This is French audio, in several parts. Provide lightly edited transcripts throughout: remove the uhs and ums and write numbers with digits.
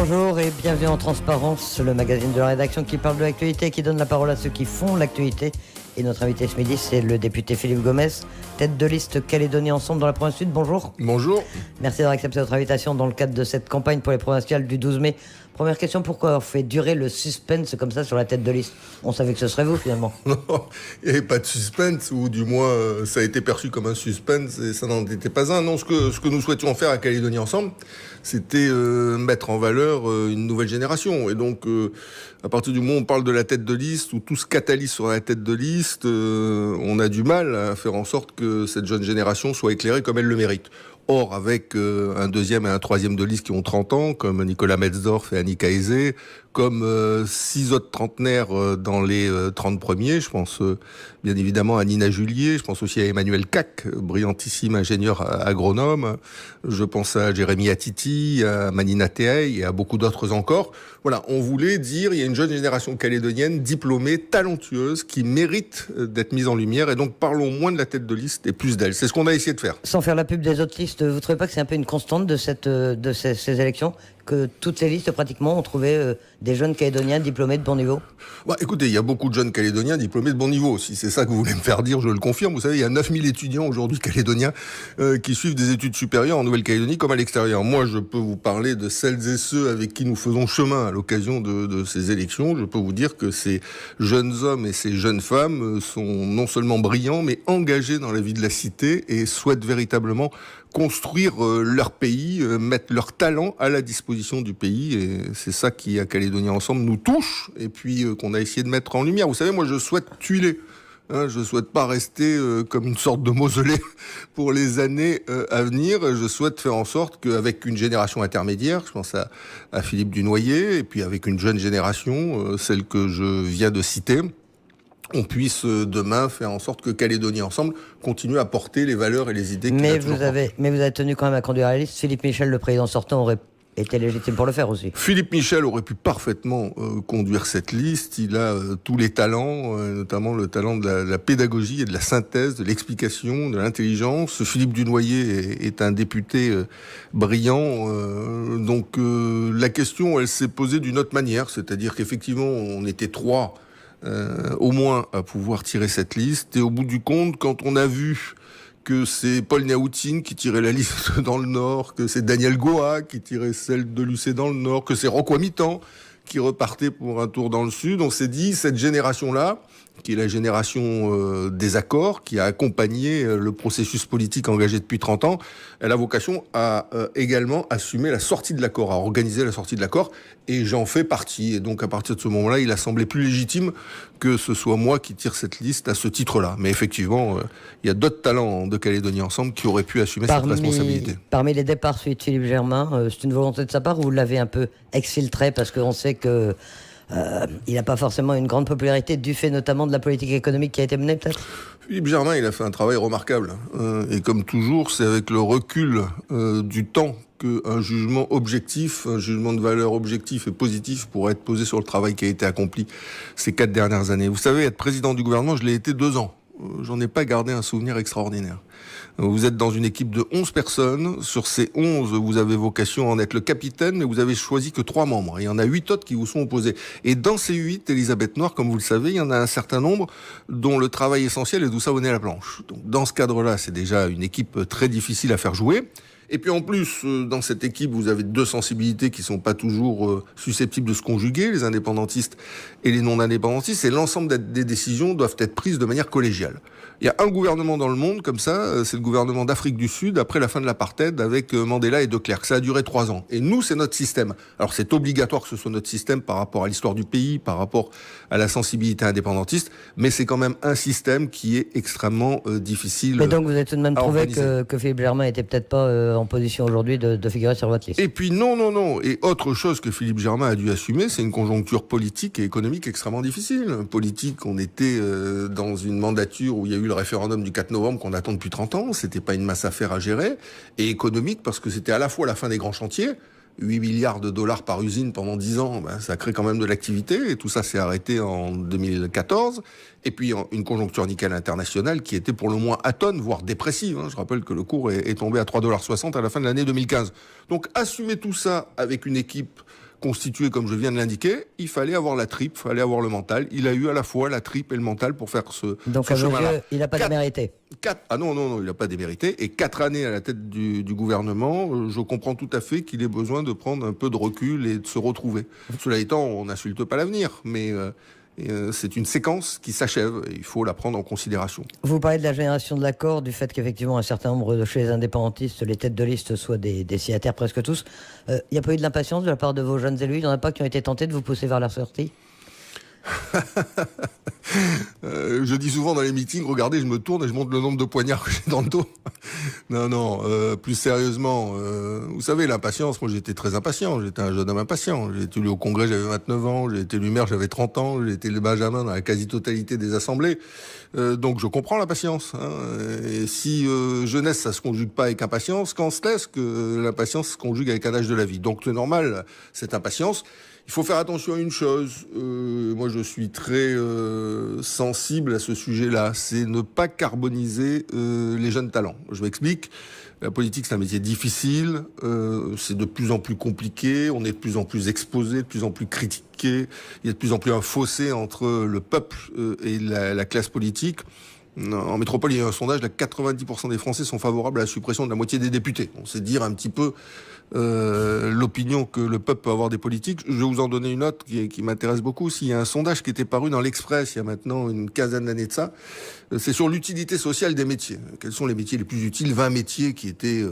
Bonjour et bienvenue en Transparence, le magazine de la rédaction qui parle de l'actualité et qui donne la parole à ceux qui font l'actualité. Et notre invité ce midi, c'est le député Philippe Gomès, tête de liste Calédonie Ensemble dans la province Sud. Bonjour. Bonjour. Merci d'avoir accepté notre invitation dans le cadre de cette campagne pour les provinciales du 12 mai. Première question, pourquoi avoir fait durer le suspense comme ça sur la tête de liste? On savait que ce serait vous finalement. Non, il n'y avait pas de suspense, ou du moins ça a été perçu comme un suspense et ça n'en était pas un. Non, ce que nous souhaitions faire à Calédonie Ensemble, c'était mettre en valeur une nouvelle génération. Et donc, à partir du moment où on parle de la tête de liste, où tout se catalyse sur la tête de liste, on a du mal à faire en sorte que cette jeune génération soit éclairée comme elle le mérite. Or, avec un deuxième et un troisième de liste qui ont 30 ans, comme Nicolas Metzdorf et Annika Aizé, comme 6 autres trentenaires dans les 30 premiers, je pense bien évidemment à Nina Julier, je pense aussi à Emmanuel Cac, brillantissime ingénieur agronome, je pense à Jérémy Atiti, à Manina Teay et à beaucoup d'autres encore. Voilà, on voulait dire, il y a une jeune génération calédonienne, diplômée, talentueuse, qui mérite d'être mise en lumière, et donc parlons moins de la tête de liste et plus d'elle. C'est ce qu'on a essayé de faire. Sans faire la pub des autres listes, vous ne trouvez pas que c'est un peu une constante de ces élections, que toutes les listes pratiquement ont trouvé des jeunes Calédoniens diplômés de bon niveau? Écoutez, il y a beaucoup de jeunes Calédoniens diplômés de bon niveau. Si c'est ça que vous voulez me faire dire, je le confirme. Vous savez, il y a 9000 étudiants aujourd'hui calédoniens qui suivent des études supérieures en Nouvelle-Calédonie comme à l'extérieur. Moi, je peux vous parler de celles et ceux avec qui nous faisons chemin à l'occasion de ces élections. Je peux vous dire que ces jeunes hommes et ces jeunes femmes sont non seulement brillants, mais engagés dans la vie de la cité et souhaitent véritablement construire leur pays, mettre leur talent à la disposition du pays, et c'est ça qui, à Calédonie Ensemble, nous touche, et puis qu'on a essayé de mettre en lumière. Vous savez, moi je souhaite tuiler. Je souhaite pas rester comme une sorte de mausolée pour les années à venir. Je souhaite faire en sorte qu'avec une génération intermédiaire, je pense à Philippe Dunoyer, et puis avec une jeune génération, celle que je viens de citer, on puisse demain faire en sorte que Calédonie Ensemble continue à porter les valeurs et les idées qu'il a toujours portées. Mais vous avez tenu quand même à conduire la liste. Philippe Michel, le président sortant, aurait été légitime pour le faire aussi. Philippe Michel aurait pu parfaitement conduire cette liste. Il a tous les talents, notamment le talent de la pédagogie et de la synthèse, de l'explication, de l'intelligence. Philippe Dunoyer est un député brillant. Donc la question, elle s'est posée d'une autre manière. C'est-à-dire qu'effectivement, on était trois au moins à pouvoir tirer cette liste. Et au bout du compte, quand on a vu que c'est Paul Niaoutine qui tirait la liste dans le Nord, que c'est Daniel Goa qui tirait celle de Lucé dans le Nord, que c'est Rocco Mitan qui repartait pour un tour dans le Sud, on s'est dit, cette génération-là, qui est la génération des accords, qui a accompagné le processus politique engagé depuis 30 ans, elle a vocation à également assumer la sortie de l'accord, à organiser la sortie de l'accord, et j'en fais partie. Et donc à partir de ce moment-là, il a semblé plus légitime que ce soit moi qui tire cette liste à ce titre-là. Mais effectivement, il y a d'autres talents de Calédonie Ensemble qui auraient pu assumer cette responsabilité. Parmi les départs, celui de Philippe Germain, c'est une volonté de sa part, ou vous l'avez un peu exfiltré parce qu'on sait que il n'a pas forcément une grande popularité du fait notamment de la politique économique qui a été menée peut-être? Philippe Germain, il a fait un travail remarquable. Et comme toujours, c'est avec le recul du temps qu'un jugement objectif, un jugement de valeur objectif et positif pourrait être posé sur le travail qui a été accompli ces 4 dernières années. Vous savez, être président du gouvernement, je l'ai été 2 ans. J'en ai pas gardé un souvenir extraordinaire. Vous êtes dans une équipe de 11 personnes. Sur ces 11, vous avez vocation à en être le capitaine, mais vous avez choisi que 3 membres. Il y en a 8 autres qui vous sont opposés. Et dans ces 8, Elisabeth Noir, comme vous le savez, il y en a un certain nombre dont le travail essentiel est d'où savonner la planche. Donc, dans ce cadre-là, c'est déjà une équipe très difficile à faire jouer. Et puis en plus, dans cette équipe, vous avez 2 sensibilités qui sont pas toujours susceptibles de se conjuguer, les indépendantistes et les non-indépendantistes, et l'ensemble des décisions doivent être prises de manière collégiale. Il y a un gouvernement dans le monde comme ça, c'est le gouvernement d'Afrique du Sud après la fin de l'apartheid avec Mandela et de Klerk. Ça a duré 3 ans. Et nous, c'est notre système. Alors c'est obligatoire que ce soit notre système par rapport à l'histoire du pays, par rapport à la sensibilité indépendantiste, mais c'est quand même un système qui est extrêmement difficile. Mais donc vous avez tout de même trouvé que Philippe Germain était peut-être pas en position aujourd'hui de figurer sur votre liste? Et puis non. Et autre chose que Philippe Germain a dû assumer, c'est une conjoncture politique et économique extrêmement difficile. Politique, on était dans une mandature où il y a eu le référendum du 4 novembre qu'on attend depuis 30 ans. C'était pas une masse à faire à gérer. Et économique, parce que c'était à la fois la fin des grands chantiers, 8 milliards de dollars par usine pendant 10 ans, ça crée quand même de l'activité, et tout ça s'est arrêté en 2014. Et puis une conjoncture nickel internationale qui était pour le moins atone, voire dépressive. Je rappelle que le cours est tombé à 3,60 $ à la fin de l'année 2015. Donc assumer tout ça avec une équipe constitué comme je viens de l'indiquer, il fallait avoir la tripe, il fallait avoir le mental. Il a eu à la fois la tripe et le mental pour faire ce chemin-là. Il n'a pas démérité. Non, il n'a pas démérité. Et 4 années à la tête du gouvernement, je comprends tout à fait qu'il ait besoin de prendre un peu de recul et de se retrouver. Cela étant, on n'insulte pas l'avenir, mais c'est une séquence qui s'achève et il faut la prendre en considération. Vous parlez de la génération de l'accord, du fait qu'effectivement un certain nombre de chez les indépendantistes, les têtes de liste soient des signataires presque tous. Il n'y a pas eu de l'impatience de la part de vos jeunes élus? Il n'y en a pas qui ont été tentés de vous pousser vers la sortie? Je dis souvent dans les meetings, regardez, je me tourne et je montre le nombre de poignards que j'ai dans le dos. Non, plus sérieusement, vous savez, l'impatience, moi j'étais très impatient, j'étais un jeune homme impatient. J'ai été élu au Congrès, j'avais 29 ans, j'ai été élu maire, j'avais 30 ans, j'ai été le Benjamin dans la quasi-totalité des assemblées. Donc je comprends l'impatience. Et si jeunesse, ça se conjugue pas avec impatience, quand est-ce que l'impatience se conjugue avec un âge de la vie? Donc c'est normal, cette impatience. Il faut faire attention à une chose, moi je suis très sensible à ce sujet-là, c'est ne pas carboniser les jeunes talents. Je m'explique, la politique c'est un métier difficile, c'est de plus en plus compliqué, on est de plus en plus exposé, de plus en plus critiqué, il y a de plus en plus un fossé entre le peuple et la classe politique. En métropole, il y a un sondage, 90% des Français sont favorables à la suppression de la moitié des députés. On sait dire un petit peu l'opinion que le peuple peut avoir des politiques. Je vais vous en donner une autre qui m'intéresse beaucoup. Il y a un sondage qui était paru dans l'Express il y a maintenant une quinzaine d'années de ça. C'est sur l'utilité sociale des métiers. Quels sont les métiers les plus utiles? 20 métiers qui étaient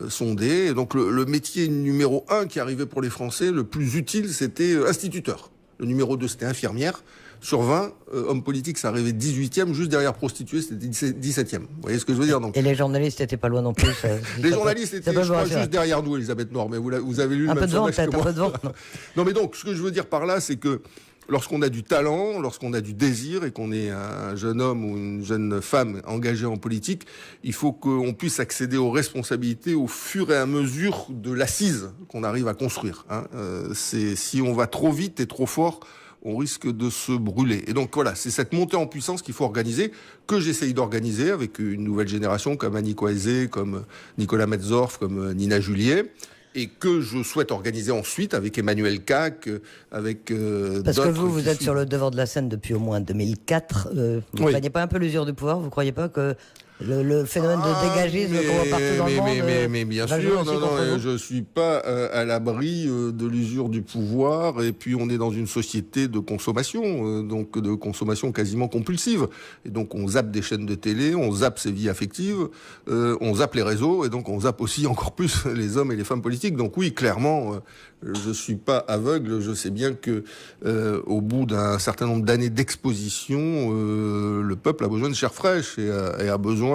sondés. Et donc le métier numéro 1 qui arrivait pour les Français, le plus utile, c'était instituteur. Le numéro 2, c'était infirmière. Sur 20, hommes politiques, ça arrivait 18e, juste derrière prostituées, c'était 17e. Vous voyez ce que je veux dire? Donc, et les journalistes n'étaient pas loin non plus. Les journalistes étaient, je crois, juste derrière nous, Elisabeth Noir, mais vous avez lu le même sondage que moi. Un peu de vent. Non, mais donc, ce que je veux dire par là, c'est que lorsqu'on a du talent, lorsqu'on a du désir et qu'on est un jeune homme ou une jeune femme engagée en politique, il faut qu'on puisse accéder aux responsabilités au fur et à mesure de l'assise qu'on arrive à construire. Si on va trop vite et trop fort, on risque de se brûler. Et donc voilà, c'est cette montée en puissance qu'il faut organiser, que j'essaye d'organiser avec une nouvelle génération comme Annie Coisé, comme Nicolas Metzorf, comme Nina Juliet, et que je souhaite organiser ensuite avec Emmanuel Cac, avec Parce que vous êtes sur le devant de la scène depuis au moins 2004. Vous ne craignez pas un peu l'usure du pouvoir? Vous ne croyez pas que le phénomène de dégagisme qu'on voit partout dans le monde... Mais bien sûr, je ne suis pas à l'abri de l'usure du pouvoir. Et puis on est dans une société de consommation, donc de consommation quasiment compulsive. Et donc on zappe des chaînes de télé, on zappe ses vies affectives, on zappe les réseaux, et donc on zappe aussi encore plus les hommes et les femmes politiques. Donc oui, clairement, je ne suis pas aveugle. Je sais bien que au bout d'un certain nombre d'années d'exposition, le peuple a besoin de chair fraîche et a besoin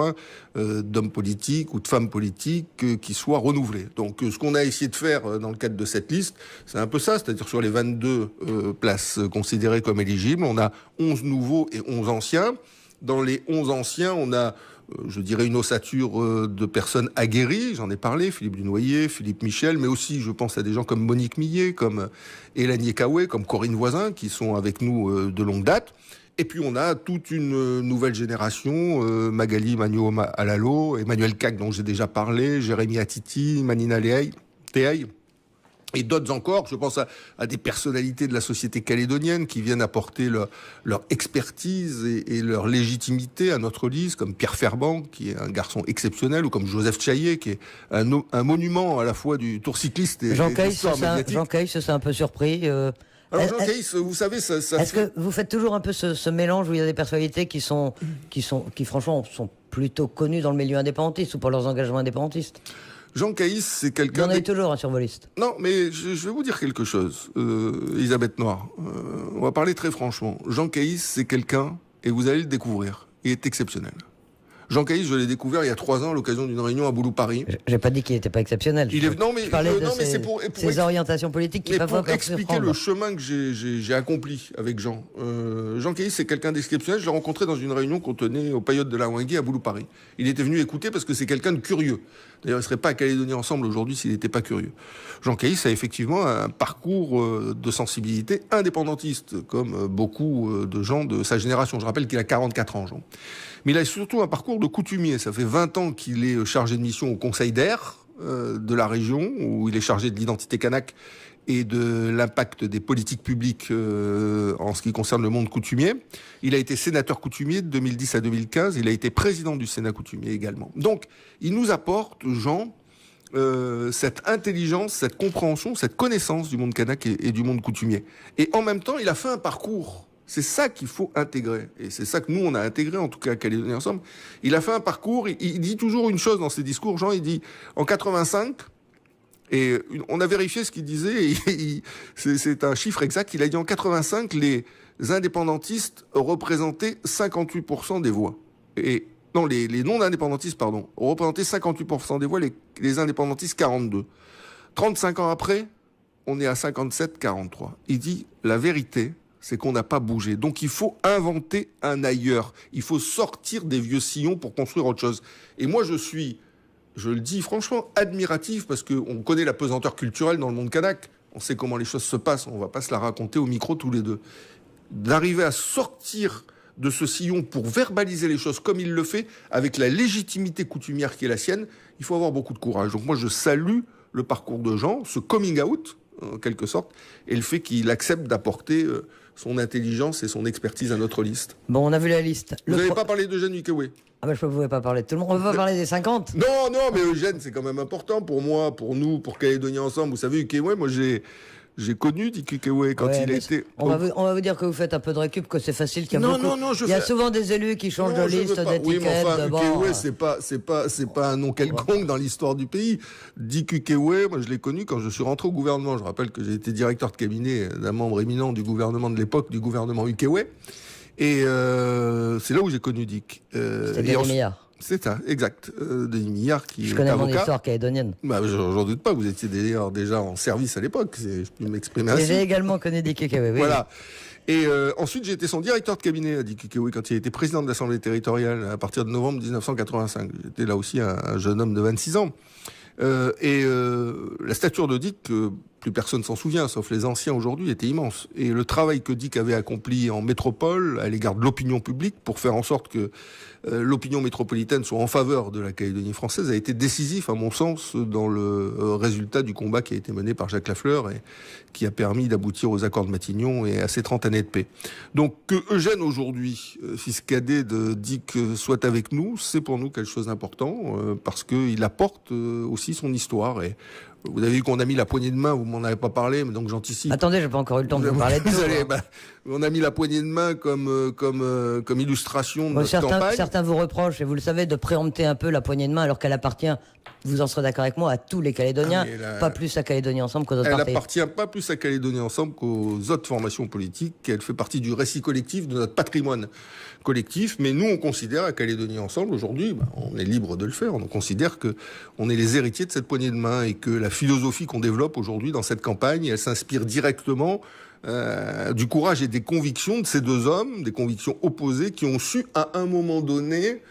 d'hommes politiques ou de femmes politiques qui soient renouvelés. Donc ce qu'on a essayé de faire dans le cadre de cette liste, c'est un peu ça, c'est-à-dire sur les 22 places considérées comme éligibles, on a 11 nouveaux et 11 anciens. Dans les 11 anciens, on a je dirais une ossature de personnes aguerries, j'en ai parlé, Philippe Dunoyer, Philippe Michel, mais aussi je pense à des gens comme Monique Millet, comme Hélène Yekawé, comme Corinne Voisin, qui sont avec nous de longue date. Et puis on a toute une nouvelle génération, Magali Magno-Alalo, Emmanuel Cac dont j'ai déjà parlé, Jérémy Atiti, Manina Teaï, et d'autres encore. Je pense à des personnalités de la société calédonienne qui viennent apporter leur expertise et leur légitimité à notre liste, comme Pierre Ferban, qui est un garçon exceptionnel, ou comme Joseph Chaillet, qui est un monument à la fois du tour cycliste et Jean Caïs, c'est un peu surpris. Alors Jean Caïs, vous savez, ça est-ce que vous faites toujours un peu ce mélange où il y a des personnalités qui franchement sont plutôt connues dans le milieu indépendantiste ou pour leurs engagements indépendantistes? Jean Caïs, c'est quelqu'un... Il y en a toujours sur vos listes. Non, mais je vais vous dire quelque chose, Elisabeth Noir. On va parler très franchement. Jean Caïs, c'est quelqu'un, et vous allez le découvrir, il est exceptionnel. Jean Caïs, je l'ai découvert il y a 3 ans à l'occasion d'une réunion à Boulou-Paris. J'ai pas dit qu'il n'était pas exceptionnel. Je parlais de ses orientations politiques qui peuvent pour expliquer le chemin que j'ai accompli avec Jean. Jean Caïs, c'est quelqu'un d'exceptionnel. Je l'ai rencontré dans une réunion qu'on tenait au Paillote de la Wingui à Boulou-Paris. Il était venu écouter parce que c'est quelqu'un de curieux. D'ailleurs, il ne serait pas à Calédonie Ensemble aujourd'hui s'il n'était pas curieux. Jean Caïs a effectivement un parcours de sensibilité indépendantiste, comme beaucoup de gens de sa génération. Je rappelle qu'il a 44 ans, Jean. Mais il a surtout un parcours de coutumier. Ça fait 20 ans qu'il est chargé de mission au Conseil d'Air de la région, où il est chargé de l'identité kanak et de l'impact des politiques publiques en ce qui concerne le monde coutumier. Il a été sénateur coutumier de 2010 à 2015. Il a été président du Sénat coutumier également. Donc, il nous apporte, Jean, cette intelligence, cette compréhension, cette connaissance du monde kanak et du monde coutumier. Et en même temps, il a fait un parcours. C'est ça qu'il faut intégrer. Et c'est ça que nous, on a intégré, en tout cas à Calédonie Ensemble. Il a fait un parcours. Il dit toujours une chose dans ses discours, Jean. Il dit, en 85... Et on a vérifié ce qu'il disait, c'est un chiffre exact. Il a dit en 85, les indépendantistes représentaient 58% des voix. Et non, les non-indépendantistes, pardon, représentaient 58% des voix, les indépendantistes 42. 35 ans après, on est à 57-43. Il dit, la vérité, c'est qu'on n'a pas bougé. Donc il faut inventer un ailleurs. Il faut sortir des vieux sillons pour construire autre chose. Et moi, je le dis franchement, admiratif, parce qu'on connaît la pesanteur culturelle dans le monde kanak. On sait comment les choses se passent, on ne va pas se la raconter au micro tous les deux. D'arriver à sortir de ce sillon pour verbaliser les choses comme il le fait, avec la légitimité coutumière qui est la sienne, il faut avoir beaucoup de courage. Donc moi, je salue le parcours de Jean, ce coming out, en quelque sorte, et le fait qu'il accepte d'apporter son intelligence et son expertise à notre liste. Bon, on a vu la liste. Vous n'avez pas parlé d'Eugène Ukewe? Ah ben, je ne pouvais pas parler de tout le monde. On ne peut pas parler des 50. Non, mais Eugène, c'est quand même important pour moi, pour nous, pour Calédonie Ensemble. Vous savez, Ukewe, moi, j'ai connu Dick Ukewe quand il était... On va vous dire que vous faites un peu de récup, que c'est facile. Il y a souvent des élus qui changent de liste, d'étiquette. Oui, mais enfin, Ukewe, c'est pas un nom quelconque dans l'histoire du pays. Dick Ukewe, moi, je l'ai connu quand je suis rentré au gouvernement. Je rappelle que j'ai été directeur de cabinet d'un membre éminent du gouvernement de l'époque, du gouvernement Ukewe. Et c'est là où j'ai connu Dick. C'était Denis Millard. C'est ça, exact. Denis Millard qui est avocat. Je connais mon histoire calédonienne. Bah, j'en doute pas, vous étiez déjà en service à l'époque, je peux m'exprimer ainsi. Et j'ai également connu Dick Ukewe, oui. Voilà. Et ensuite, j'ai été son directeur de cabinet à Dick Ukewe quand il était président de l'Assemblée territoriale à partir de novembre 1985. J'étais là aussi un jeune homme de 26 ans. La stature de Dick, plus personne s'en souvient, sauf les anciens aujourd'hui, était immense. Et le travail que Dick avait accompli en métropole, à l'égard de l'opinion publique, pour faire en sorte que l'opinion métropolitaine soit en faveur de la Calédonie française, a été décisif, à mon sens, dans le résultat du combat qui a été mené par Jacques Lafleur et qui a permis d'aboutir aux accords de Matignon et à ces 30 années de paix. Donc que Eugène aujourd'hui, fils cadet de Dick, soit avec nous, c'est pour nous quelque chose d'important, parce qu'il apporte aussi son histoire. Et vous avez vu qu'on a mis la poignée de main, vous m'en avez pas parlé, mais donc j'anticipe. Attendez, j'ai pas encore eu le temps de vous parler de tout. On a mis la poignée de main comme illustration de notre campagne. Certains vous reprochent, et vous le savez, de préempter un peu la poignée de main, alors qu'elle appartient, vous en serez d'accord avec moi, à tous les Calédoniens, pas plus à Calédonie Ensemble qu'aux autres partis. Elle appartient pas plus à Calédonie Ensemble qu'aux autres formations politiques. Elle fait partie du récit collectif, de notre patrimoine collectif. Mais nous, on considère à Calédonie Ensemble, aujourd'hui, on est libre de le faire, on considère que on est les héritiers de cette poignée de main et que la philosophie qu'on développe aujourd'hui dans cette campagne, elle s'inspire directement du courage et des convictions de ces deux hommes, des convictions opposées qui ont su à un moment donné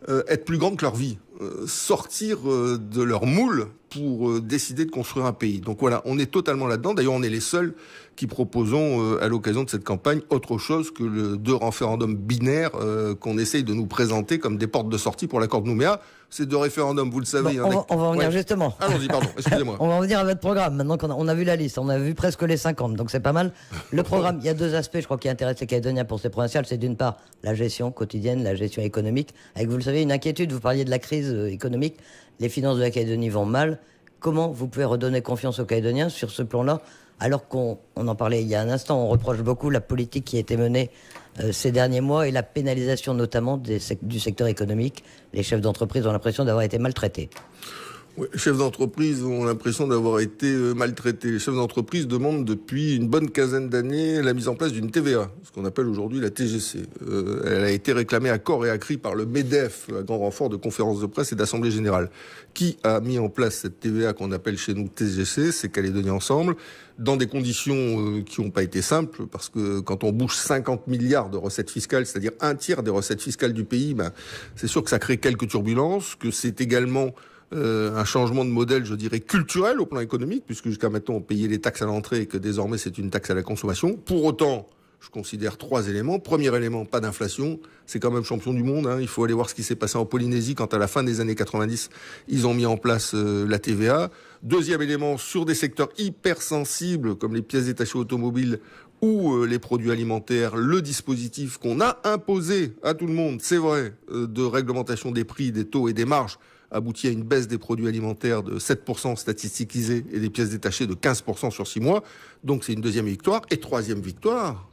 être plus grandes que leur vie, sortir de leur moule pour décider de construire un pays. Donc voilà, on est totalement là-dedans. D'ailleurs, on est les seuls qui proposons à l'occasion de cette campagne autre chose que le deux référendums binaires qu'on essaye de nous présenter comme des portes de sortie pour l'accord de Nouméa. Ces deux référendums, vous le savez... Bon, on va en venir justement. Allons-y, pardon, excusez-moi. On va en venir à votre programme. Maintenant qu'on a vu la liste, on a vu presque les 50, donc c'est pas mal. Le programme, il y a deux aspects, je crois, qui intéressent les Calédoniens pour ces provinciales. C'est d'une part la gestion quotidienne, la gestion économique. Avec, vous le savez, une inquiétude. Vous parliez de la crise économique. Les finances de la Calédonie vont mal. Comment vous pouvez redonner confiance aux Calédoniens sur ce plan-là, alors qu'on en parlait il y a un instant, on reproche beaucoup la politique qui a été menée ces derniers mois et la pénalisation notamment du secteur économique. Les chefs d'entreprise ont l'impression d'avoir été maltraités. Oui, les chefs d'entreprise ont l'impression d'avoir été maltraités. Les chefs d'entreprise demandent depuis une bonne quinzaine d'années la mise en place d'une TVA, ce qu'on appelle aujourd'hui la TGC. Elle a été réclamée à corps et à cri par le MEDEF, à grand renfort de conférences de presse et d'assemblée générale. Qui a mis en place cette TVA qu'on appelle chez nous TGC? C'est Calédonie Ensemble, dans des conditions qui n'ont pas été simples, parce que quand on bouge 50 milliards de recettes fiscales, c'est-à-dire un tiers des recettes fiscales du pays, c'est sûr que ça crée quelques turbulences, que c'est également un changement de modèle, je dirais, culturel au plan économique, puisque jusqu'à maintenant on payait les taxes à l'entrée et que désormais c'est une taxe à la consommation. Pour autant, je considère 3 éléments. Premier élément, pas d'inflation. C'est quand même champion du monde. Il faut aller voir ce qui s'est passé en Polynésie quand, à la fin des années 90, ils ont mis en place la TVA. Deuxième élément, sur des secteurs hypersensibles comme les pièces détachées automobiles ou les produits alimentaires, le dispositif qu'on a imposé à tout le monde, c'est vrai, de réglementation des prix, des taux et des marges, aboutit à une baisse des produits alimentaires de 7% statisticisés et des pièces détachées de 15% sur 6 mois. Donc c'est une deuxième victoire. Et troisième victoire,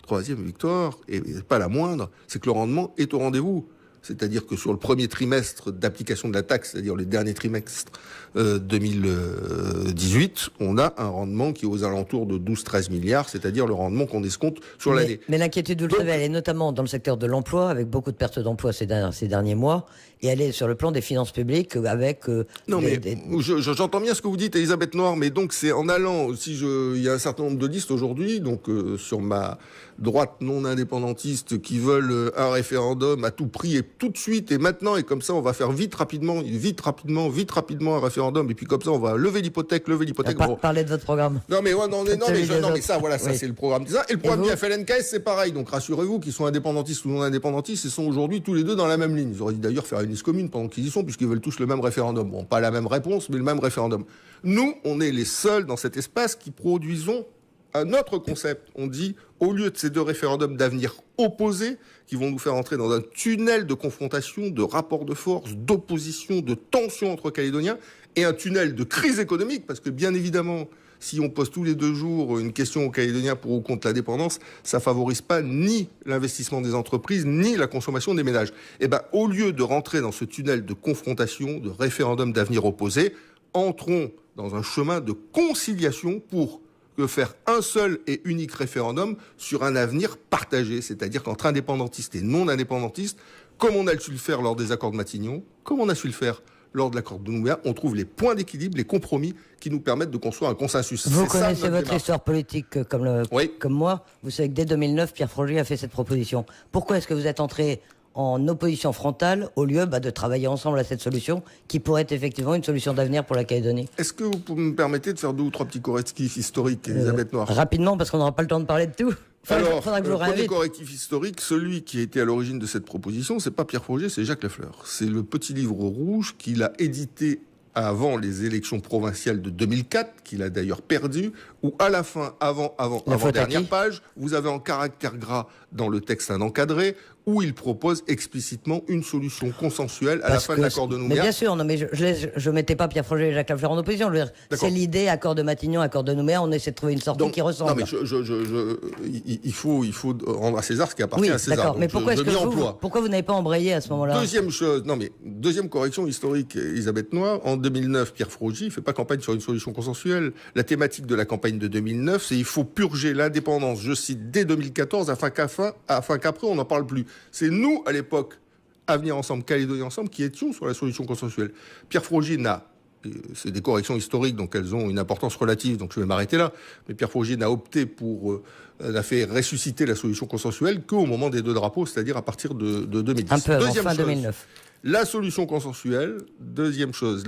et pas la moindre, c'est que le rendement est au rendez-vous. C'est-à-dire que sur le premier trimestre d'application de la taxe, c'est-à-dire le dernier trimestre 2018, on a un rendement qui est aux alentours de 12-13 milliards, c'est-à-dire le rendement qu'on escompte sur l'année. Mais l'inquiétude, vous le savez, elle est notamment dans le secteur de l'emploi, avec beaucoup de pertes d'emploi ces derniers mois, et elle est sur le plan des finances publiques, avec... J'entends bien ce que vous dites, Elisabeth Noire, mais donc c'est en allant, il y a un certain nombre de listes aujourd'hui, donc sur ma droite non indépendantiste, qui veulent un référendum à tout prix et tout de suite et maintenant, et comme ça on va faire vite rapidement un référendum, et puis comme ça on va lever l'hypothèque. Parlez de votre programme. Mais ça c'est le programme. Et le programme du FLNKS, c'est pareil. Donc rassurez-vous qu'ils sont indépendantistes ou non indépendantistes, ils sont aujourd'hui tous les deux dans la même ligne. Ils auraient dû d'ailleurs faire une liste commune pendant qu'ils y sont, puisqu'ils veulent tous le même référendum. Bon, pas la même réponse, mais le même référendum. Nous, on est les seuls dans cet espace qui produisons un autre concept. On dit, au lieu de ces deux référendums d'avenir opposés, qui vont nous faire entrer dans un tunnel de confrontation, de rapport de force, d'opposition, de tension entre Calédoniens, et un tunnel de crise économique, parce que bien évidemment, si on pose tous les 2 jours une question aux Calédoniens pour ou contre la dépendance, ça favorise pas ni l'investissement des entreprises, ni la consommation des ménages. Au lieu de rentrer dans ce tunnel de confrontation, de référendum d'avenir opposé, entrons dans un chemin de conciliation pour faire un seul et unique référendum sur un avenir partagé, c'est-à-dire qu'entre indépendantistes et non indépendantistes, comme on a su le faire lors des accords de Matignon, comme on a su le faire lors de l'accord de Nouméa, on trouve les points d'équilibre, les compromis qui nous permettent de construire un consensus. Vous connaissez votre histoire politique comme moi. Vous savez que dès 2009, Pierre Frogier a fait cette proposition. Pourquoi est-ce que vous êtes entré en opposition frontale au lieu de travailler ensemble à cette solution qui pourrait être effectivement une solution d'avenir pour la Calédonie? Est-ce que vous me permettez de faire 2 ou 3 petits correctifs historiques, Elisabeth Noire? Rapidement, parce qu'on n'aura pas le temps de parler de tout. Alors, le premier correctif historique, celui qui a été à l'origine de cette proposition, c'est pas Pierre Frogier, c'est Jacques Lafleur. C'est le petit livre rouge qu'il a édité avant les élections provinciales de 2004, qu'il a d'ailleurs perdu, où à la fin, avant dernière page, vous avez en caractère gras dans le texte un encadré, où il propose explicitement une solution consensuelle à la fin de l'accord de Nouméa. Mais bien sûr, non, mais je mettais pas Pierre Frogier et Jacques Lafleur en opposition. C'est l'idée, accord de Matignon, accord de Nouméa, on essaie de trouver une sortie qui ressemble. Non, mais il faut rendre à César ce qui appartient à César. D'accord. Mais pourquoi vous n'avez pas embrayé à ce moment-là? Deuxième correction historique, Elisabeth Noire. En 2009, Pierre Frogier ne fait pas campagne sur une solution consensuelle. La thématique de la campagne de 2009, c'est il faut purger l'indépendance, je cite, dès 2014, afin qu'après on n'en parle plus. C'est nous, à l'époque, Avenir Ensemble, Calédonie Ensemble, qui étions sur la solution consensuelle. Pierre Frogier c'est des corrections historiques, donc elles ont une importance relative, donc je vais m'arrêter là. Mais Pierre Frogier n'a opté n'a fait ressusciter la solution consensuelle qu'au moment des 2 drapeaux, c'est-à-dire à partir de 2010. Un peu avant fin 2009. La solution consensuelle, deuxième chose,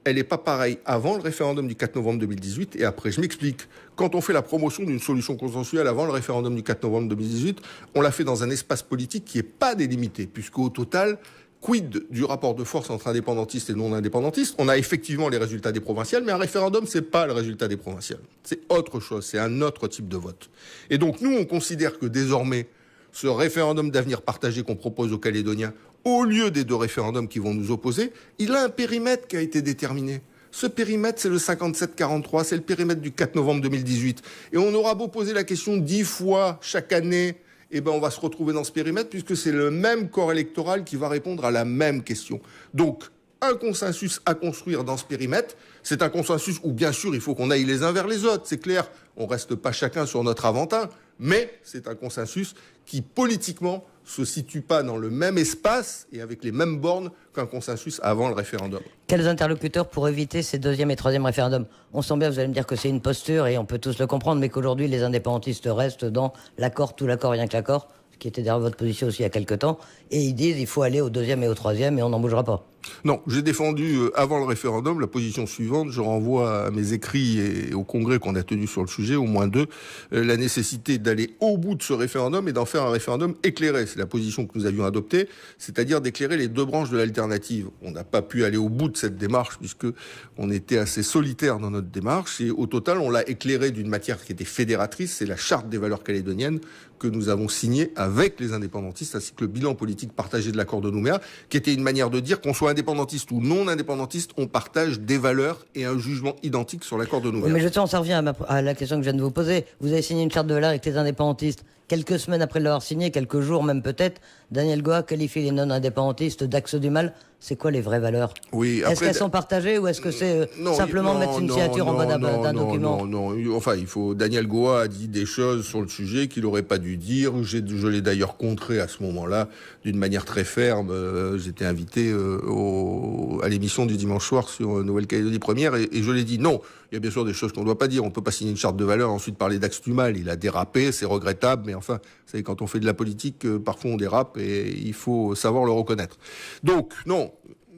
elle n'est pas pareille avant le référendum du 4 novembre 2018 et après. Je m'explique. Quand on fait la promotion d'une solution consensuelle avant le référendum du 4 novembre 2018, on l'a fait dans un espace politique qui n'est pas délimité, puisqu'au total, quid du rapport de force entre indépendantistes et non indépendantistes? On a effectivement les résultats des provinciales, mais un référendum, c'est pas le résultat des provinciales. C'est autre chose, c'est un autre type de vote. Et donc nous, on considère que désormais, ce référendum d'avenir partagé qu'on propose aux Calédoniens, au lieu des 2 référendums qui vont nous opposer, il a un périmètre qui a été déterminé. Ce périmètre, c'est le 57-43, c'est le périmètre du 4 novembre 2018. Et on aura beau poser la question 10 fois chaque année, on va se retrouver dans ce périmètre, puisque c'est le même corps électoral qui va répondre à la même question. Donc, un consensus à construire dans ce périmètre, c'est un consensus où, bien sûr, il faut qu'on aille les uns vers les autres, c'est clair, on reste pas chacun sur notre aventin, mais c'est un consensus qui, politiquement, se situe pas dans le même espace et avec les mêmes bornes qu'un consensus avant le référendum. Quels interlocuteurs pour éviter ces 2e et 3e référendums? On sent bien, vous allez me dire que c'est une posture et on peut tous le comprendre, mais qu'aujourd'hui les indépendantistes restent dans l'accord, tout l'accord, rien que l'accord, ce qui était derrière votre position aussi il y a quelques temps, et ils disent il faut aller au 2e et au 3e et on n'en bougera pas. Non, j'ai défendu avant le référendum la position suivante. Je renvoie à mes écrits et au congrès qu'on a tenu sur le sujet, au moins 2, la nécessité d'aller au bout de ce référendum et d'en faire un référendum éclairé. C'est la position que nous avions adoptée, c'est-à-dire d'éclairer les 2 branches de l'alternative. On n'a pas pu aller au bout de cette démarche puisque on était assez solitaire dans notre démarche et au total, on l'a éclairé d'une matière qui était fédératrice. C'est la charte des valeurs calédoniennes que nous avons signée avec les indépendantistes ainsi que le bilan politique partagé de l'accord de Nouméa, qui était une manière de dire qu'on soit indépendantiste ou non indépendantiste, on partage des valeurs et un jugement identique sur l'accord de Nouméa. Mais justement, ça revient à la question que je viens de vous poser. Vous avez signé une charte de valeurs avec les indépendantistes. Quelques semaines après l'avoir signé, quelques jours même peut-être, Daniel Goa qualifie les non-indépendantistes d'axe du mal. C'est quoi les vraies valeurs ? Oui, est-ce qu'elles sont partagées ou est-ce que c'est simplement mettre une signature en bas d'un document ? Non. Enfin, Daniel Goa a dit des choses sur le sujet qu'il n'aurait pas dû dire. Je l'ai d'ailleurs contré à ce moment-là d'une manière très ferme. J'étais invité à l'émission du dimanche soir sur Nouvelle-Calédonie Première et je l'ai dit non. Il y a bien sûr des choses qu'on ne doit pas dire. On ne peut pas signer une charte de valeurs et ensuite parler d'axe du mal. Il a dérapé, c'est regrettable, mais enfin, vous savez, quand on fait de la politique, parfois on dérape et il faut savoir le reconnaître. Donc, non.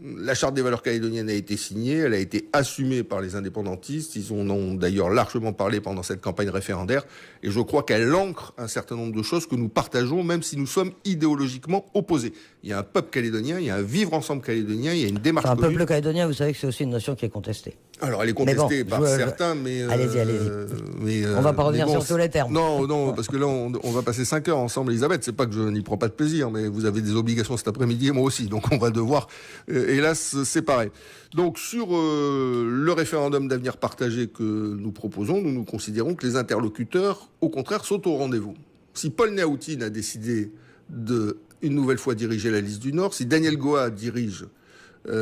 La charte des valeurs calédoniennes a été signée, elle a été assumée par les indépendantistes, ils en ont d'ailleurs largement parlé pendant cette campagne référendaire, et je crois qu'elle ancre un certain nombre de choses que nous partageons, même si nous sommes idéologiquement opposés. Il y a un peuple calédonien, il y a un vivre ensemble calédonien, il y a une démarche commune. Un peuple calédonien, vous savez que c'est aussi une notion qui est contestée. Alors elle est contestée par certains, mais... Allez-y. On va pas revenir sur tous les termes. Non, parce que là, on va passer 5 heures ensemble, Elisabeth. C'est pas que je n'y prends pas de plaisir, mais vous avez des obligations cet après-midi et moi aussi. Donc on va devoir, hélas, séparer. Donc sur le référendum d'avenir partagé que nous proposons, nous considérons que les interlocuteurs, au contraire, sont au rendez-vous. Si Paul Néautine a décidé de, une nouvelle fois, diriger la liste du Nord, si Daniel Goa dirige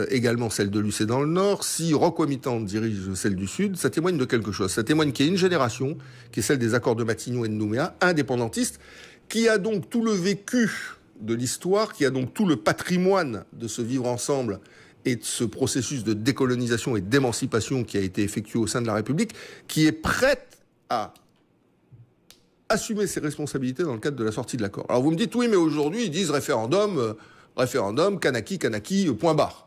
également celle de l'UC dans le Nord, si Rocco Mitan dirige celle du Sud, ça témoigne de quelque chose. Ça témoigne qu'il y a une génération, qui est celle des accords de Matignon et de Nouméa, indépendantiste, qui a donc tout le vécu de l'histoire, qui a donc tout le patrimoine de ce vivre ensemble et de ce processus de décolonisation et d'émancipation qui a été effectué au sein de la République, qui est prête à assumer ses responsabilités dans le cadre de la sortie de l'accord. Alors vous me dites, oui, mais aujourd'hui, ils disent référendum, Kanaki, point barre.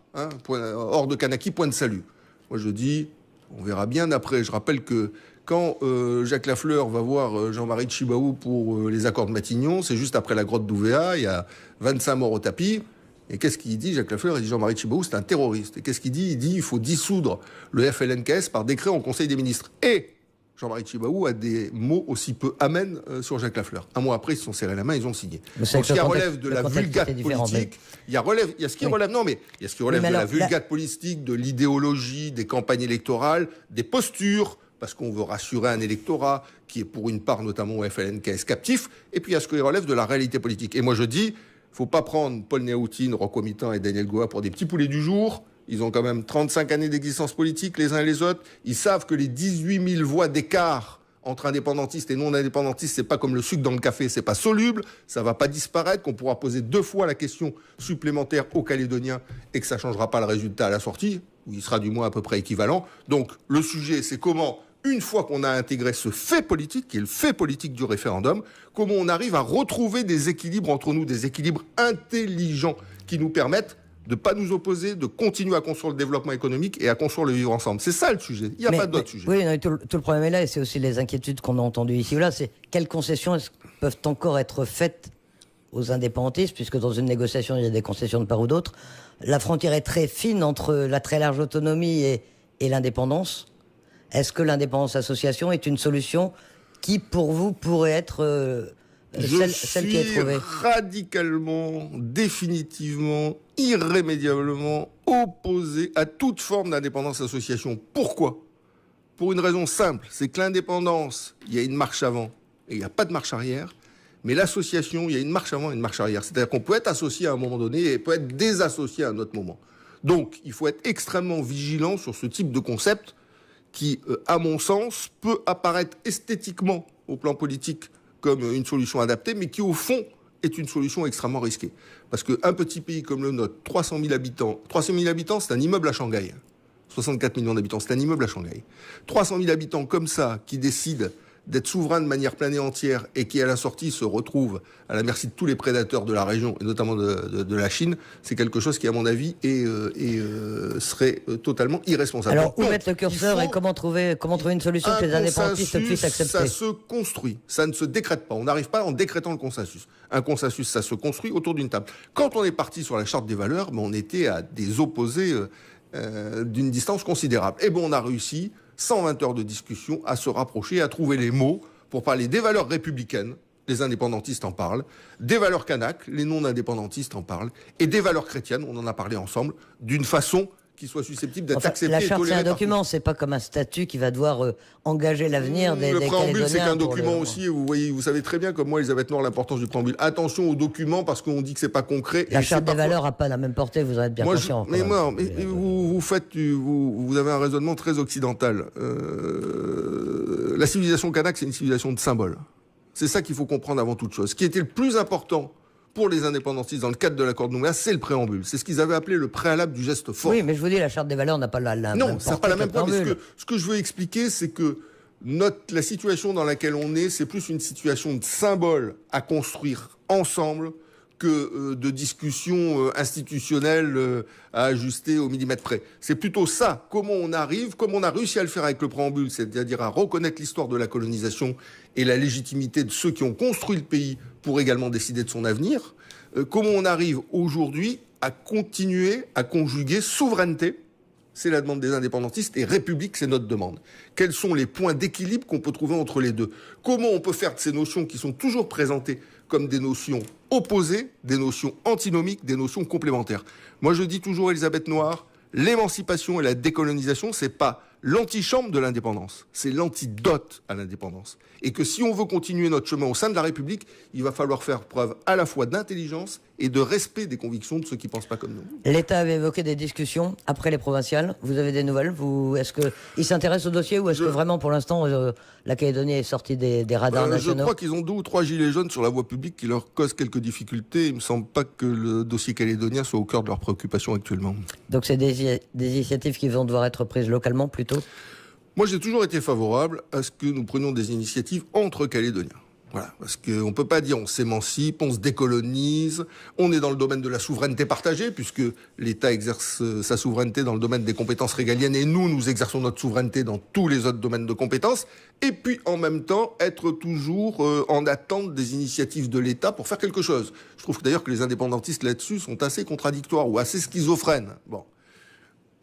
Hors de Kanaki, point de salut. Moi, je dis, on verra bien après. Je rappelle que quand Jacques Lafleur va voir Jean-Marie Tjibaou pour les accords de Matignon, c'est juste après la grotte d'Ouvéa, il y a 25 morts au tapis. Et qu'est-ce qu'il dit, Jacques Lafleur? Il dit Jean-Marie Tjibaou, c'est un terroriste. Et qu'est-ce qu'il dit? Il dit il faut dissoudre le FLNKS par décret en Conseil des ministres. Et Jean-Marie Tjibaou a des mots aussi peu amènes sur Jacques Lafleur. Un mois après, ils se sont serrés la main, ils ont signé. Donc, ce qui relève de la vulgate politique, il y a ce qui relève de la vulgate politique, de l'idéologie, des campagnes électorales, des postures, parce qu'on veut rassurer un électorat qui est pour une part notamment au FLNKS captif, et puis il y a ce qui relève de la réalité politique. Et moi je dis, faut pas prendre Paul Néautine, Rocco Mitan et Daniel Goa pour des petits poulets du jour. Ils ont quand même 35 années d'existence politique, les uns et les autres. Ils savent que les 18 000 voix d'écart entre indépendantistes et non-indépendantistes, c'est pas comme le sucre dans le café, c'est pas soluble, ça va pas disparaître, qu'on pourra poser 2 fois la question supplémentaire aux Calédoniens et que ça changera pas le résultat à la sortie, où il sera du moins à peu près équivalent. Donc, le sujet, c'est comment, une fois qu'on a intégré ce fait politique, qui est le fait politique du référendum, comment on arrive à retrouver des équilibres entre nous, des équilibres intelligents qui nous permettent de ne pas nous opposer, de continuer à construire le développement économique et à construire le vivre ensemble. C'est ça le sujet. Il n'y a pas d'autre sujet. Oui, non, tout le problème est là, et c'est aussi les inquiétudes qu'on a entendues ici ou là. C'est quelles concessions peuvent encore être faites aux indépendantistes, puisque dans une négociation, il y a des concessions de part ou d'autre. La frontière est très fine entre la très large autonomie et l'indépendance. Est-ce que l'indépendance association est une solution qui, pour vous, pourrait être celle qui est trouvée? Je suis radicalement, définitivement, irrémédiablement opposé à toute forme d'indépendance association. Pourquoi? Pour une raison simple, c'est que l'indépendance, il y a une marche avant et il n'y a pas de marche arrière. Mais l'association, il y a une marche avant et une marche arrière. C'est-à-dire qu'on peut être associé à un moment donné et peut être désassocié à un autre moment. Donc, il faut être extrêmement vigilant sur ce type de concept qui, à mon sens, peut apparaître esthétiquement au plan politique comme une solution adaptée, mais qui, au fond, est une solution extrêmement risquée. Parce qu'un petit pays comme le nôtre, 300 000 habitants, c'est un immeuble à Shanghai. 64 millions d'habitants, c'est un immeuble à Shanghai. 300 000 habitants comme ça, qui décident d'être souverain de manière pleine et entière et qui, à la sortie, se retrouve à la merci de tous les prédateurs de la région, et notamment de la Chine, c'est quelque chose qui, à mon avis, serait totalement irresponsable. Alors, où mettre le curseur et comment trouver une solution que les indépendantistes puissent accepter? Ça se construit, ça ne se décrète pas. On n'arrive pas en décrétant le consensus. Un consensus, ça se construit autour d'une table. Quand on est parti sur la charte des valeurs, on était à des opposés d'une distance considérable. Et on a réussi, 120 heures de discussion, à se rapprocher, à trouver les mots pour parler des valeurs républicaines, les indépendantistes en parlent, des valeurs kanak, les non-indépendantistes en parlent, et des valeurs chrétiennes, on en a parlé ensemble, d'une façon qui soit susceptible d'être acceptée la et charte, tolérée. C'est un document, c'est pas comme un statut qui va devoir engager l'avenir des Le préambule, Calédoniens. c'est qu'un document aussi, et vous savez très bien, comme moi, Elisabeth Noir, l'importance du préambule. Attention aux documents, parce qu'on dit que c'est pas concret. La charte des valeurs n'a pas la même portée, vous en êtes bien conscient. Vous avez un raisonnement très occidental. La civilisation kanak, c'est une civilisation de symboles. C'est ça qu'il faut comprendre avant toute chose. Ce qui était le plus important pour les indépendantistes dans le cadre de l'accord de Nouméa, c'est le préambule. C'est ce qu'ils avaient appelé le préalable du geste fort. Oui, mais je vous dis, la charte des valeurs n'a pas la même portée. Non, ça n'a pas la même portée. Ce que je veux expliquer, c'est que la situation dans laquelle on est, c'est plus une situation de symbole à construire ensemble que de discussions institutionnelles à ajuster au millimètre près. C'est plutôt ça, comment on arrive, comme on a réussi à le faire avec le préambule, c'est-à-dire à reconnaître l'histoire de la colonisation et la légitimité de ceux qui ont construit le pays pour également décider de son avenir, comment on arrive aujourd'hui à continuer à conjuguer souveraineté, c'est la demande des indépendantistes, et république, c'est notre demande. Quels sont les points d'équilibre qu'on peut trouver entre les deux? Comment on peut faire de ces notions qui sont toujours présentées comme des notions opposées, des notions antinomiques, des notions complémentaires? Moi, je dis toujours, Elisabeth Noir, l'émancipation et la décolonisation, c'est pas l'antichambre de l'indépendance, c'est l'antidote à l'indépendance. Et que si on veut continuer notre chemin au sein de la République, il va falloir faire preuve à la fois d'intelligence et de respect des convictions de ceux qui ne pensent pas comme nous. L'État avait évoqué des discussions après les provinciales. Vous avez des nouvelles? Est-ce qu'il s'intéresse au dossier ou est-ce que vraiment, pour l'instant, la Calédonie est sortie des radars nationaux? Je crois qu'ils ont 2 ou 3 gilets jaunes sur la voie publique qui leur causent quelques difficultés. Il ne me semble pas que le dossier calédonien soit au cœur de leurs préoccupations actuellement. Donc c'est des initiatives qui vont devoir être prises localement plutôt? Moi, j'ai toujours été favorable à ce que nous prenions des initiatives entre Calédoniens. Voilà, parce qu'on ne peut pas dire on s'émancipe, on se décolonise, on est dans le domaine de la souveraineté partagée, puisque l'État exerce sa souveraineté dans le domaine des compétences régaliennes, et nous exerçons notre souveraineté dans tous les autres domaines de compétences, et puis en même temps être toujours en attente des initiatives de l'État pour faire quelque chose. Je trouve d'ailleurs que les indépendantistes là-dessus sont assez contradictoires ou assez schizophrènes. Bon.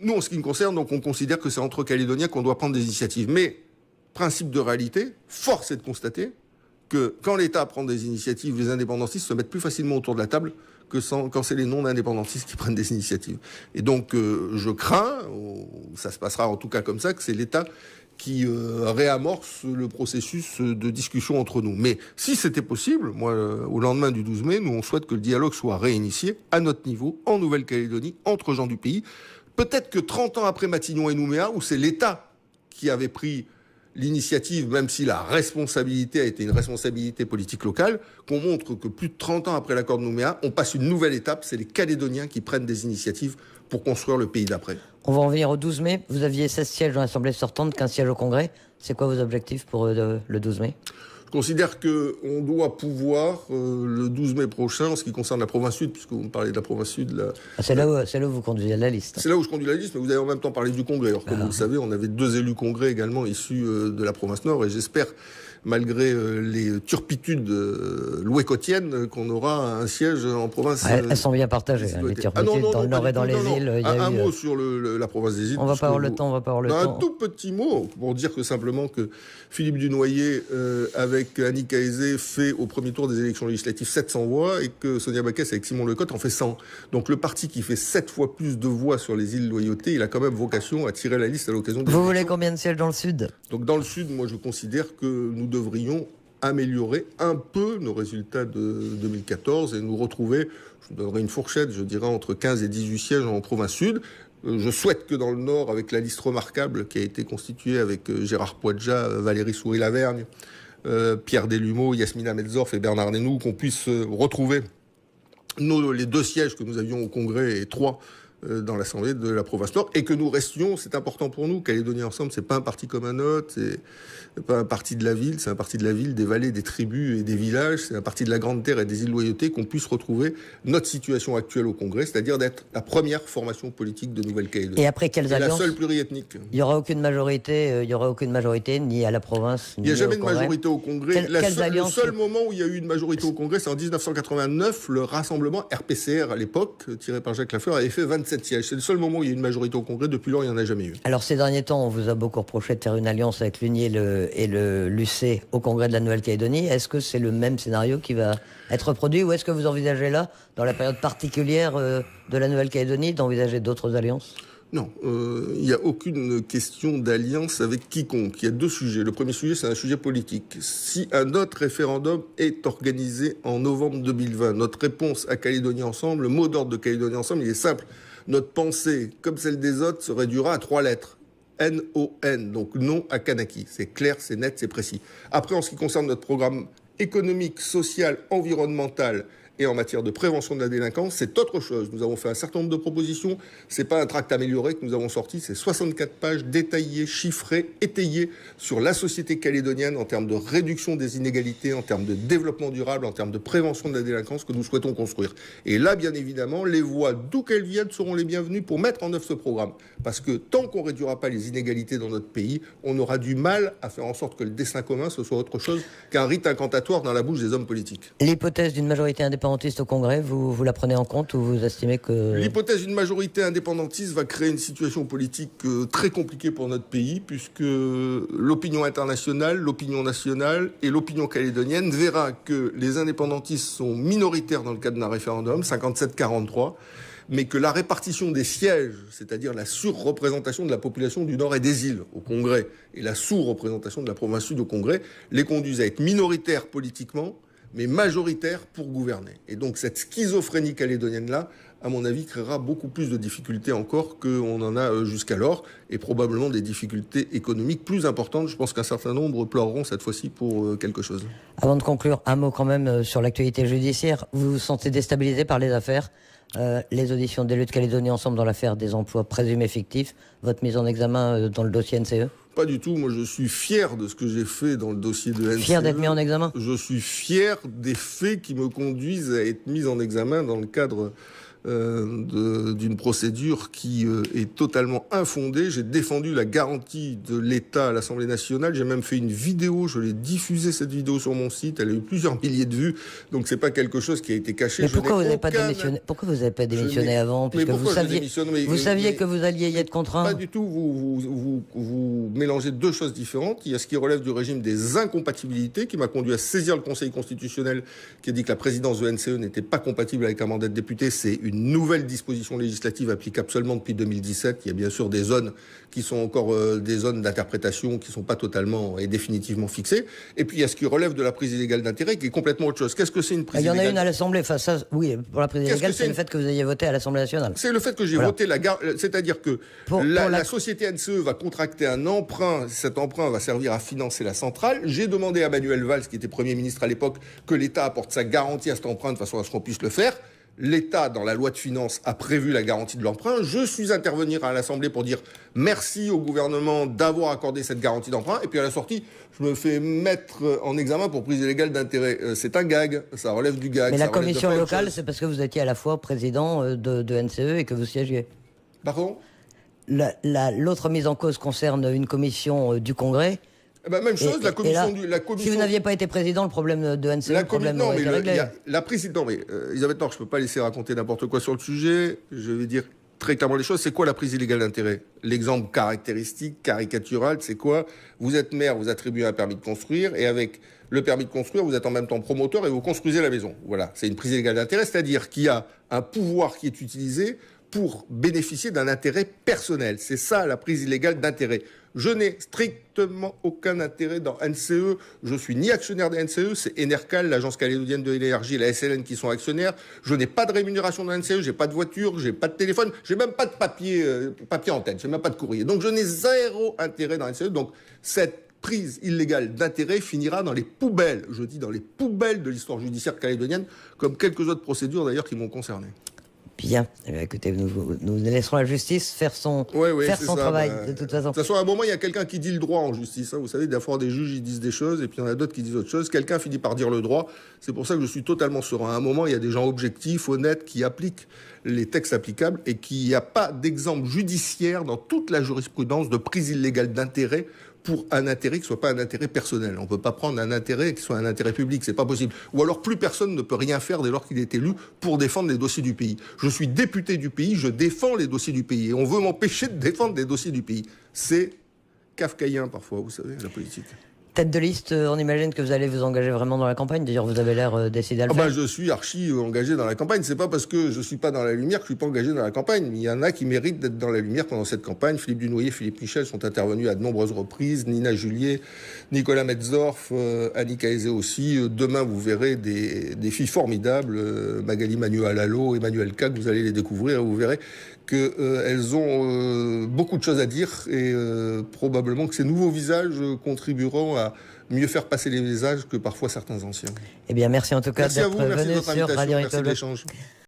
Nous, en ce qui me concerne, donc, on considère que c'est entre Calédoniens qu'on doit prendre des initiatives. Mais, principe de réalité, force est de constater que quand l'État prend des initiatives, les indépendantistes se mettent plus facilement autour de la table que quand c'est les non-indépendantistes qui prennent des initiatives. Et donc, je crains, ça se passera en tout cas comme ça, que c'est l'État qui réamorce le processus de discussion entre nous. Mais si c'était possible, moi, au lendemain du 12 mai, nous, on souhaite que le dialogue soit réinitié à notre niveau, en Nouvelle-Calédonie, entre gens du pays. Peut-être que 30 ans après Matignon et Nouméa, où c'est l'État qui avait pris l'initiative, même si la responsabilité a été une responsabilité politique locale, qu'on montre que plus de 30 ans après l'accord de Nouméa, on passe une nouvelle étape, c'est les Calédoniens qui prennent des initiatives pour construire le pays d'après. On va en venir au 12 mai. Vous aviez 16 sièges dans l'Assemblée sortante, 15 sièges au Congrès. C'est quoi vos objectifs pour le 12 mai ? Je considère qu'on doit pouvoir, le 12 mai prochain, en ce qui concerne la province sud, puisque vous me parlez de la province sud... c'est là où vous conduisez la liste. C'est là où je conduis la liste, mais vous avez en même temps parlé du Congrès. Alors, comme vous le savez, on avait 2 élus Congrès également issus de la province nord, et j'espère, malgré les turpitudes louécotiennes, qu'on aura un siège en province... Elles sont bien partagées, les turpitudes dans le nord et dans les îles. Un mot sur la province des îles. On va pas avoir le temps, Un tout petit mot, pour dire que simplement que Philippe Dunoyer, avec Annick Aizé, fait au premier tour des élections législatives 700 voix, et que Sonia Backès avec Simon Lecotte en fait 100. Donc le parti qui fait 7 fois plus de voix sur les îles Loyauté, il a quand même vocation à tirer la liste à l'occasion des élections. Vous voulez combien de sièges dans le sud ? Donc dans le sud, moi je considère que nous devrions améliorer un peu nos résultats de 2014 et nous retrouver, je vous donnerai une fourchette, je dirais entre 15 et 18 sièges en province sud. Je souhaite que dans le Nord, avec la liste remarquable qui a été constituée avec Gérard Poadja, Valérie Souris-Lavergne, Pierre Delumeau, Yasmina Metzorf et Bernard Nénou, qu'on puisse retrouver les 2 sièges que nous avions au Congrès et 3 dans l'Assemblée de la province Nord, et que nous restions, c'est important pour nous, Calédonie Ensemble, c'est pas un parti comme un autre, c'est pas un parti de la ville, c'est un parti de la ville, des vallées, des tribus et des villages, c'est un parti de la Grande Terre et des îles Loyauté, qu'on puisse retrouver notre situation actuelle au Congrès, c'est-à-dire d'être la première formation politique de Nouvelle-Calédonie. Et après quelles alliances? La seule pluriethnique. Il n'y aura aucune majorité, ni à la province, ni il n'y a jamais au de Congrès. majorité au Congrès. Le seul moment où il y a eu une majorité au Congrès, c'est en 1989, le rassemblement RPCR à l'époque, tiré par Jacques Lafleur, avait fait 27 sièges. C'est le seul moment où il y a eu une majorité au Congrès. Depuis lors, il n'y en a jamais eu. Alors ces derniers temps, on vous a beaucoup reproché de faire une alliance avec l'UNI et le l'UC au Congrès de la Nouvelle-Calédonie. Est-ce que c'est le même scénario qui va être reproduit, ou est-ce que vous envisagez là, dans la période particulière de la Nouvelle-Calédonie, d'envisager d'autres alliances ? Non, il n'y a aucune question d'alliance avec quiconque. Il y a deux sujets. Le premier sujet, c'est un sujet politique. Si un autre référendum est organisé en novembre 2020, notre réponse à Calédonie Ensemble, le mot d'ordre de Calédonie Ensemble, il est simple. Notre pensée, comme celle des autres, se réduira à 3 lettres. N-O-N, donc non à Kanaki. C'est clair, c'est net, c'est précis. Après, en ce qui concerne notre programme économique, social, environnemental et en matière de prévention de la délinquance, c'est autre chose. Nous avons fait un certain nombre de propositions. C'est pas un tract amélioré que nous avons sorti, c'est 64 pages détaillées, chiffrées, étayées sur la société calédonienne en termes de réduction des inégalités, en termes de développement durable, en termes de prévention de la délinquance que nous souhaitons construire. Et là, bien évidemment, les voix, d'où qu'elles viennent, seront les bienvenues pour mettre en œuvre ce programme. Parce que tant qu'on ne réduira pas les inégalités dans notre pays, on aura du mal à faire en sorte que le destin commun, ce soit autre chose qu'un rite incantatoire dans la bouche des hommes politiques. L'hypothèse d'une majorité indépendantiste au Congrès, vous la prenez en compte, ou vous estimez que... L'hypothèse d'une majorité indépendantiste va créer une situation politique très compliquée pour notre pays, puisque l'opinion internationale, l'opinion nationale et l'opinion calédonienne verra que les indépendantistes sont minoritaires dans le cadre d'un référendum, 57-43, mais que la répartition des sièges, c'est-à-dire la surreprésentation de la population du Nord et des îles au Congrès, et la sous-représentation de la province Sud au Congrès, les conduisent à être minoritaires politiquement, mais majoritaire pour gouverner. Et donc cette schizophrénie calédonienne-là, à mon avis, créera beaucoup plus de difficultés encore qu'on en a jusqu'alors, et probablement des difficultés économiques plus importantes. Je pense qu'un certain nombre pleureront cette fois-ci pour quelque chose. Avant de conclure, un mot quand même sur l'actualité judiciaire. Vous vous sentez déstabilisé par les affaires, les auditions d'élus de Calédonie Ensemble dans l'affaire des emplois présumés fictifs, votre mise en examen dans le dossier NCE ? Pas du tout. Moi, je suis fier de ce que j'ai fait dans le dossier de NCE. Fier d'être mis en examen ? Je suis fier des faits qui me conduisent à être mis en examen dans le cadre d'une procédure qui est totalement infondée. J'ai défendu la garantie de l'État à l'Assemblée nationale. J'ai même fait une vidéo. Je l'ai diffusée, cette vidéo, sur mon site. Elle a eu plusieurs milliers de vues. Donc, c'est pas quelque chose qui a été caché. Mais pourquoi vous n'avez pas démissionné ? Pourquoi vous n'avez pas démissionné avant ? Puisque vous saviez que vous alliez y être contraint. Pas du tout. Vous mélangez deux choses différentes. Il y a ce qui relève du régime des incompatibilités, qui m'a conduit à saisir le Conseil constitutionnel, qui a dit que la présidence de NCE n'était pas compatible avec un mandat de député. C'est une nouvelle disposition législative applicable seulement depuis 2017. Il y a bien sûr des zones qui sont encore des zones d'interprétation qui ne sont pas totalement et définitivement fixées. Et puis il y a ce qui relève de la prise illégale d'intérêt, qui est complètement autre chose. Qu'est-ce que c'est une prise illégale ? Il y en a une à l'Assemblée. Enfin, ça, oui, pour la prise illégale, c'est le fait que vous ayez voté à l'Assemblée nationale. C'est le fait que j'ai voté c'est-à-dire que la société NCE va contracter un emprunt. Cet emprunt va servir à financer la centrale. J'ai demandé à Manuel Valls, qui était Premier ministre à l'époque, que l'État apporte sa garantie à cet emprunt de façon à ce qu'on puisse le faire. L'État, dans la loi de finances, a prévu la garantie de l'emprunt. Je suis intervenir à l'Assemblée pour dire merci au gouvernement d'avoir accordé cette garantie d'emprunt. Et puis à la sortie, je me fais mettre en examen pour prise illégale d'intérêt. C'est un gag, ça relève du gag. Mais la commission locale, c'est parce que vous étiez à la fois président de NCE et que vous siégiez. Pardon ? L'autre mise en cause concerne une commission du Congrès. Même chose, la commission... Si vous n'aviez pas été président, le problème de NCE, le problème aurait été réglé. Elisabeth Nord, je ne peux pas laisser raconter n'importe quoi sur le sujet. Je vais dire très clairement les choses. C'est quoi la prise illégale d'intérêt ? L'exemple caractéristique, caricatural, c'est quoi ? Vous êtes maire, vous attribuez un permis de construire, et avec le permis de construire, vous êtes en même temps promoteur et vous construisez la maison. Voilà, c'est une prise illégale d'intérêt, c'est-à-dire qu'il y a un pouvoir qui est utilisé pour bénéficier d'un intérêt personnel. C'est ça, la prise illégale d'intérêt. Je n'ai strictement aucun intérêt dans NCE. Je suis ni actionnaire de NCE, c'est Enercal, l'agence calédonienne de l'énergie, la SLN qui sont actionnaires. Je n'ai pas de rémunération dans NCE, j'ai pas de voiture, j'ai pas de téléphone, j'ai même pas de papier antenne, j'ai même pas de courrier. Donc je n'ai zéro intérêt dans NCE. Donc cette prise illégale d'intérêt finira dans les poubelles, je dis dans les poubelles de l'histoire judiciaire calédonienne, comme quelques autres procédures d'ailleurs qui m'ont concerné. Bien. Eh bien, écoutez, nous laisserons la justice faire son, faire son travail, de toute façon. De toute façon, à un moment, il y a quelqu'un qui dit le droit en justice. Hein. Vous savez, des fois, des juges, ils disent des choses, et puis il y en a d'autres qui disent autre chose. Quelqu'un finit par dire le droit. C'est pour ça que je suis totalement serein. À un moment, il y a des gens objectifs, honnêtes, qui appliquent les textes applicables, et qu'il n'y a pas d'exemple judiciaire dans toute la jurisprudence de prise illégale d'intérêt pour un intérêt qui ne soit pas un intérêt personnel. On ne peut pas prendre un intérêt qui soit un intérêt public, c'est pas possible. Ou alors plus personne ne peut rien faire dès lors qu'il est élu pour défendre les dossiers du pays. Je suis député du pays, je défends les dossiers du pays. Et on veut m'empêcher de défendre les dossiers du pays. C'est kafkaïen parfois, vous savez, la politique. Tête de liste, on imagine que vous allez vous engager vraiment dans la campagne. D'ailleurs, vous avez l'air décidé à le faire. Je suis archi engagé dans la campagne. C'est pas parce que je suis pas dans la lumière que je suis pas engagé dans la campagne. Il y en a qui méritent d'être dans la lumière pendant cette campagne. Philippe Dunoyer, Philippe Michel sont intervenus à de nombreuses reprises. Nina Julier, Nicolas Metzdorf, Annika Aizé aussi. Demain, vous verrez des filles formidables. Magali Manuel-Allo, Emmanuel Kac, vous allez les découvrir. Vous verrez qu'elles ont beaucoup de choses à dire et probablement que ces nouveaux visages contribueront à mieux faire passer les messages que parfois certains anciens. Eh bien, merci en tout cas d'être venu sur Radio Merci de l'échange.